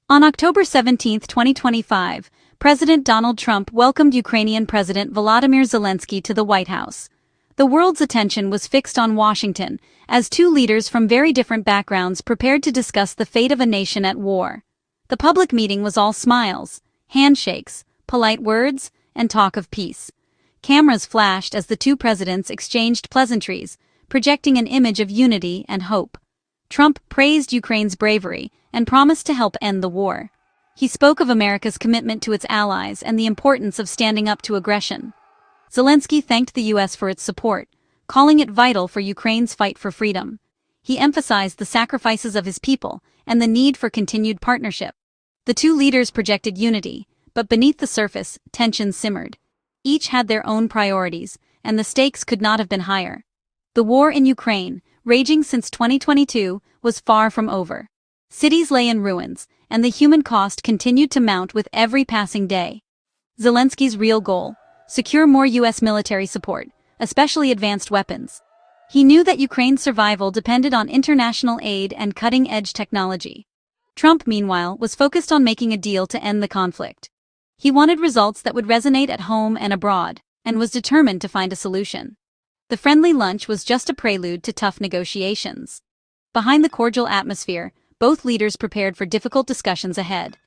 On October 17, 2025, President Donald Trump welcomed Ukrainian President Volodymyr Zelensky to the White House. The world's attention was fixed on Washington, as two leaders from very different backgrounds prepared to discuss the fate of a nation at war. The public meeting was all smiles, handshakes, polite words, and talk of peace. Cameras flashed as the two presidents exchanged pleasantries, projecting an image of unity and hope. Trump praised Ukraine's bravery and promised to help end the war. He spoke of America's commitment to its allies and the importance of standing up to aggression. Zelensky thanked the US for its support, calling it vital for Ukraine's fight for freedom. He emphasized the sacrifices of his people and the need for continued partnership. The two leaders projected unity, but beneath the surface, tension simmered. Each had their own priorities, and the stakes could not have been higher. The war in Ukraine, raging since 2022, was far from over. Cities lay in ruins, and the human cost continued to mount with every passing day. Zelensky's real goal: secure more US military support, especially advanced weapons. He knew that Ukraine's survival depended on international aid and cutting-edge technology. Trump, meanwhile, was focused on making a deal to end the conflict. He wanted results that would resonate at home and abroad, and was determined to find a solution. The friendly lunch was just a prelude to tough negotiations. Behind the cordial atmosphere, both leaders prepared for difficult discussions ahead.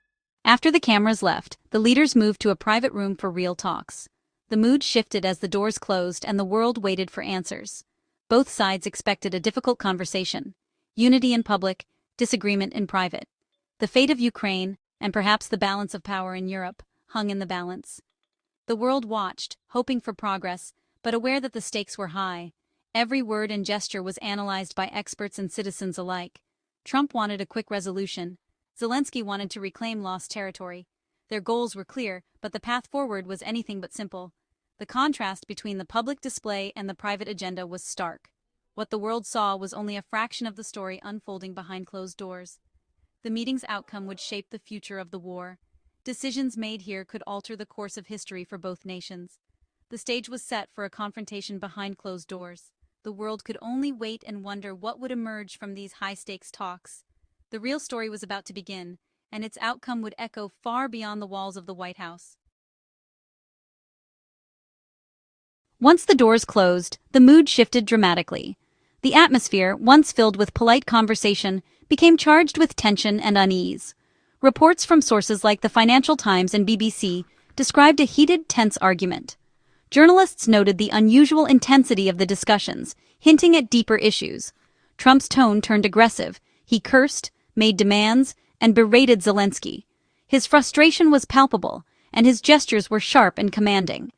After the cameras left, the leaders moved to a private room for real talks. The mood shifted as the doors closed and the world waited for answers. Both sides expected a difficult conversation. Unity in public, disagreement in private. The fate of Ukraine, and perhaps the balance of power in Europe, hung in the balance. The world watched, hoping for progress, but aware that the stakes were high. Every word and gesture was analyzed by experts and citizens alike. Trump wanted a quick resolution. Zelensky wanted to reclaim lost territory. Their goals were clear, but the path forward was anything but simple. The contrast between the public display and the private agenda was stark. What the world saw was only a fraction of the story unfolding behind closed doors. The meeting's outcome would shape the future of the war. Decisions made here could alter the course of history for both nations. The stage was set for a confrontation behind closed doors. The world could only wait and wonder what would emerge from these high-stakes talks. The real story was about to begin, and its outcome would echo far beyond the walls of the White House. Once the doors closed, the mood shifted dramatically. The atmosphere, once filled with polite conversation, became charged with tension and unease. Reports from sources like the Financial Times and BBC described a heated, tense argument. Journalists noted the unusual intensity of the discussions, hinting at deeper issues. Trump's tone turned aggressive. He cursed, made demands, and berated Zelensky. His frustration was palpable, and his gestures were sharp and commanding.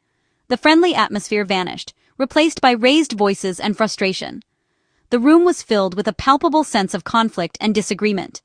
The friendly atmosphere vanished, replaced by raised voices and frustration. The room was filled with a palpable sense of conflict and disagreement.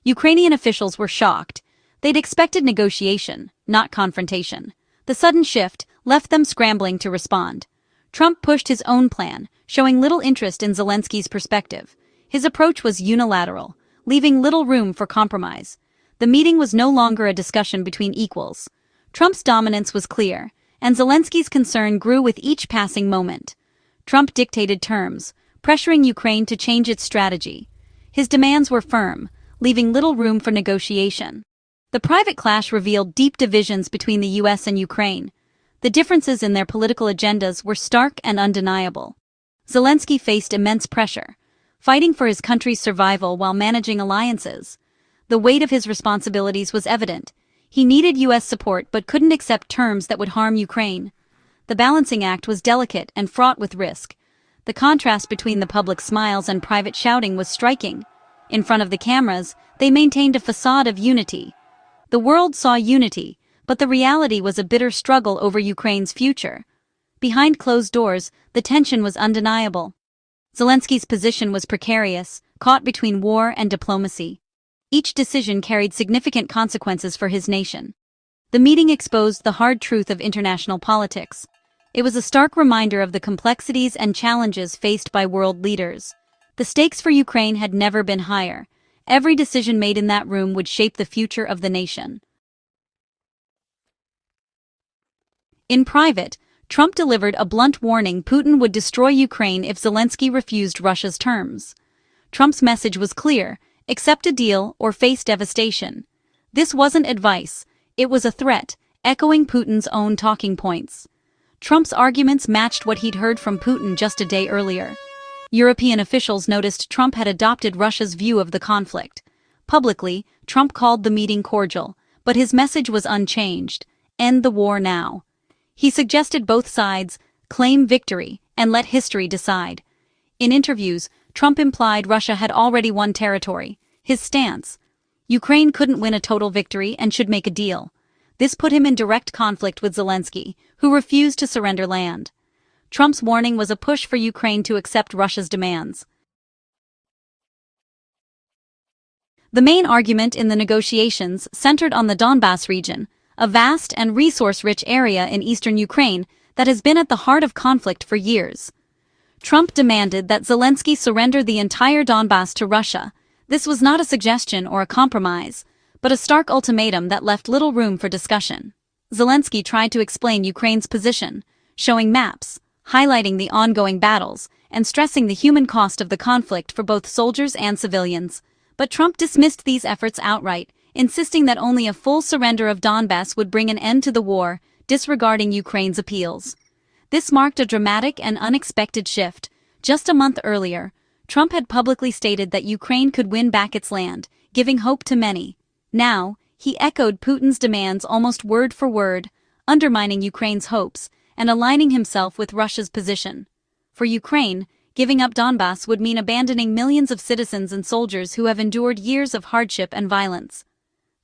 Ukrainian officials were shocked. They'd expected negotiation, not confrontation. The sudden shift left them scrambling to respond. Trump pushed his own plan, showing little interest in Zelensky's perspective. His approach was unilateral, leaving little room for compromise. The meeting was no longer a discussion between equals. Trump's dominance was clear, and Zelensky's concern grew with each passing moment. Trump dictated terms, pressuring Ukraine to change its strategy. His demands were firm, leaving little room for negotiation. The private clash revealed deep divisions between the US and Ukraine. The differences in their political agendas were stark and undeniable. Zelensky faced immense pressure, fighting for his country's survival while managing alliances. The weight of his responsibilities was evident. He needed US support but couldn't accept terms that would harm Ukraine. The balancing act was delicate and fraught with risk. The contrast between the public smiles and private shouting was striking. In front of the cameras, they maintained a facade of unity. The world saw unity, but the reality was a bitter struggle over Ukraine's future. Behind closed doors, the tension was undeniable. Zelensky's position was precarious, caught between war and diplomacy. Each decision carried significant consequences for his nation. The meeting exposed the hard truth of international politics. It was a stark reminder of the complexities and challenges faced by world leaders. The stakes for Ukraine had never been higher. Every decision made in that room would shape the future of the nation. In private, Trump delivered a blunt warning Putin would destroy Ukraine if Zelensky refused Russia's terms. Trump's message was clear: accept a deal or face devastation. This wasn't advice, it was a threat, echoing Putin's own talking points. Trump's arguments matched what he'd heard from Putin just a day earlier. European officials noticed Trump had adopted Russia's view of the conflict. Publicly, Trump called the meeting cordial, but his message was unchanged: end the war now. He suggested both sides claim victory and let history decide. In interviews, Trump implied Russia had already won territory. His stance: Ukraine couldn't win a total victory and should make a deal. This put him in direct conflict with Zelensky, who refused to surrender land. Trump's warning was a push for Ukraine to accept Russia's demands. The main argument in the negotiations centered on the Donbas region, a vast and resource-rich area in eastern Ukraine that has been at the heart of conflict for years. Trump demanded that Zelensky surrender the entire Donbas to Russia. This was not a suggestion or a compromise, but a stark ultimatum that left little room for discussion. Zelensky tried to explain Ukraine's position, showing maps, highlighting the ongoing battles, and stressing the human cost of the conflict for both soldiers and civilians. But Trump dismissed these efforts outright, insisting that only a full surrender of Donbas would bring an end to the war, disregarding Ukraine's appeals. This marked a dramatic and unexpected shift. Just a month earlier, Trump had publicly stated that Ukraine could win back its land, giving hope to many. Now, he echoed Putin's demands almost word for word, undermining Ukraine's hopes and aligning himself with Russia's position. For Ukraine, giving up Donbas would mean abandoning millions of citizens and soldiers who have endured years of hardship and violence.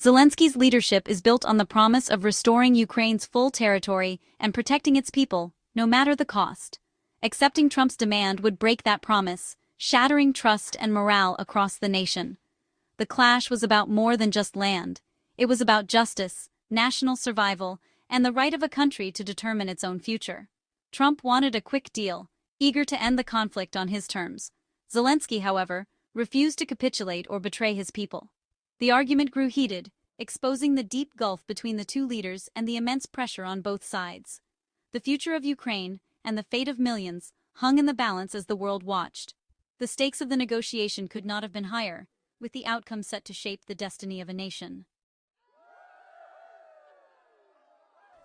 Zelensky's leadership is built on the promise of restoring Ukraine's full territory and protecting its people, no matter the cost. Accepting Trump's demand would break that promise, shattering trust and morale across the nation. The clash was about more than just land. It was about justice, national survival, and the right of a country to determine its own future. Trump wanted a quick deal, eager to end the conflict on his terms. Zelensky, however, refused to capitulate or betray his people. The argument grew heated, exposing the deep gulf between the two leaders and the immense pressure on both sides. The future of Ukraine and the fate of millions hung in the balance as the world watched. The stakes of the negotiation could not have been higher, with the outcome set to shape the destiny of a nation.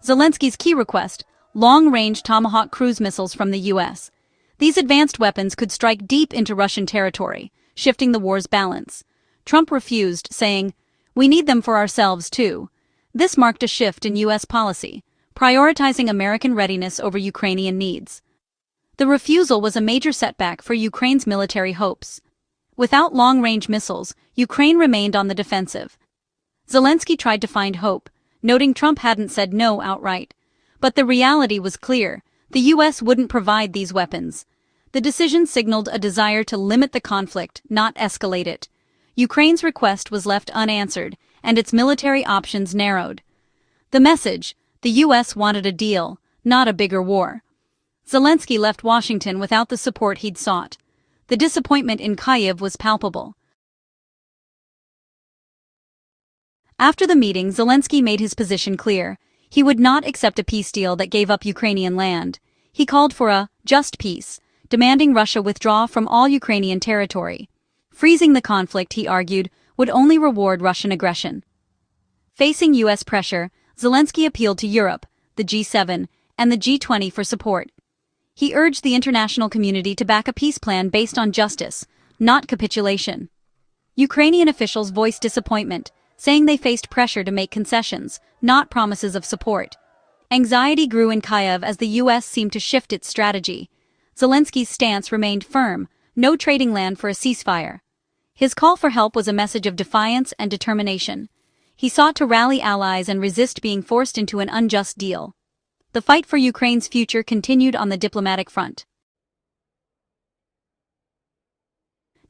Zelensky's key request: long-range Tomahawk cruise missiles from the US. These advanced weapons could strike deep into Russian territory, shifting the war's balance. Trump refused, saying, "We need them for ourselves, too." This marked a shift in US policy, prioritizing American readiness over Ukrainian needs. The refusal was a major setback for Ukraine's military hopes. Without long-range missiles, Ukraine remained on the defensive. Zelensky tried to find hope, noting Trump hadn't said no outright. But the reality was clear: the US wouldn't provide these weapons. The decision signaled a desire to limit the conflict, not escalate it. Ukraine's request was left unanswered, and its military options narrowed. The message: the US wanted a deal, not a bigger war. Zelensky left Washington without the support he'd sought. The disappointment in Kyiv was palpable. After the meeting, Zelensky made his position clear. He would not accept a peace deal that gave up Ukrainian land. He called for a just peace, demanding Russia withdraw from all Ukrainian territory. Freezing the conflict, he argued, would only reward Russian aggression. Facing US pressure, Zelensky appealed to Europe, the G7, and the G20 for support. He urged the international community to back a peace plan based on justice, not capitulation. Ukrainian officials voiced disappointment, saying they faced pressure to make concessions, not promises of support. Anxiety grew in Kyiv as the US seemed to shift its strategy. Zelensky's stance remained firm: no trading land for a ceasefire. His call for help was a message of defiance and determination. He sought to rally allies and resist being forced into an unjust deal. The fight for Ukraine's future continued on the diplomatic front.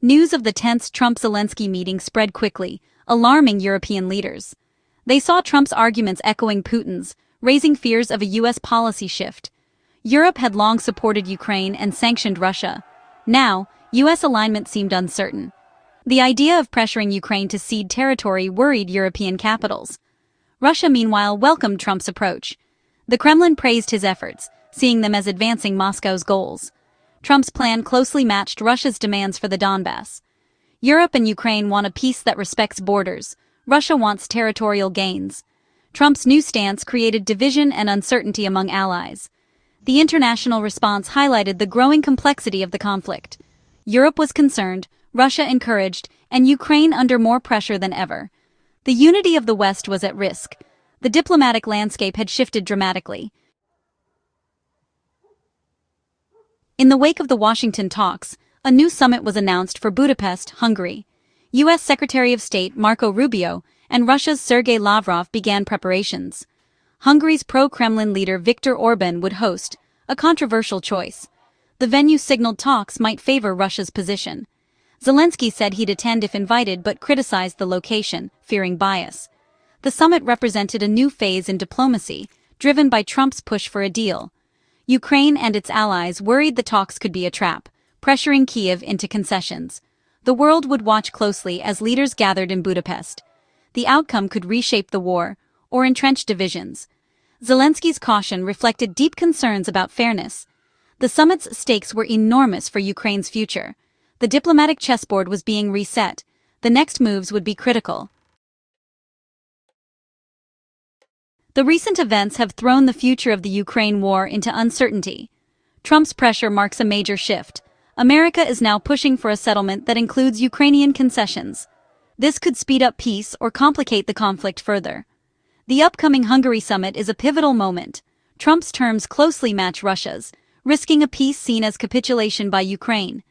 News of the tense Trump-Zelensky meeting spread quickly, alarming European leaders. They saw Trump's arguments echoing Putin's, raising fears of a US policy shift. Europe had long supported Ukraine and sanctioned Russia. Now, US alignment seemed uncertain. The idea of pressuring Ukraine to cede territory worried European capitals. Russia, meanwhile, welcomed Trump's approach. The Kremlin praised his efforts, seeing them as advancing Moscow's goals. Trump's plan closely matched Russia's demands for the Donbas. Europe and Ukraine want a peace that respects borders. Russia wants territorial gains. Trump's new stance created division and uncertainty among allies. The international response highlighted the growing complexity of the conflict. Europe was concerned, Russia encouraged, and Ukraine under more pressure than ever. The unity of the West was at risk. The diplomatic landscape had shifted dramatically. In the wake of the Washington talks, a new summit was announced for Budapest, Hungary. US Secretary of State Marco Rubio and Russia's Sergei Lavrov began preparations. Hungary's pro-Kremlin leader Viktor Orban would host, a controversial choice. The venue signaled talks might favor Russia's position. Zelensky said he'd attend if invited but criticized the location, fearing bias. The summit represented a new phase in diplomacy, driven by Trump's push for a deal. Ukraine and its allies worried the talks could be a trap, pressuring Kyiv into concessions. The world would watch closely as leaders gathered in Budapest. The outcome could reshape the war, or entrench divisions. Zelensky's caution reflected deep concerns about fairness. The summit's stakes were enormous for Ukraine's future. The diplomatic chessboard was being reset. The next moves would be critical. The recent events have thrown the future of the Ukraine war into uncertainty. Trump's pressure marks a major shift. America is now pushing for a settlement that includes Ukrainian concessions. This could speed up peace or complicate the conflict further. The upcoming Hungary summit is a pivotal moment. Trump's terms closely match Russia's, risking a peace seen as capitulation by Ukraine.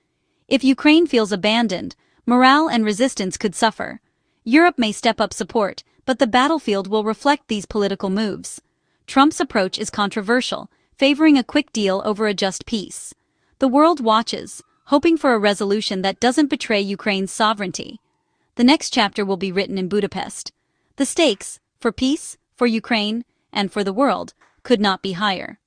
If Ukraine feels abandoned, morale and resistance could suffer. Europe may step up support, but the battlefield will reflect these political moves. Trump's approach is controversial, favoring a quick deal over a just peace. The world watches, hoping for a resolution that doesn't betray Ukraine's sovereignty. The next chapter will be written in Budapest. The stakes, for peace, for Ukraine, and for the world, could not be higher.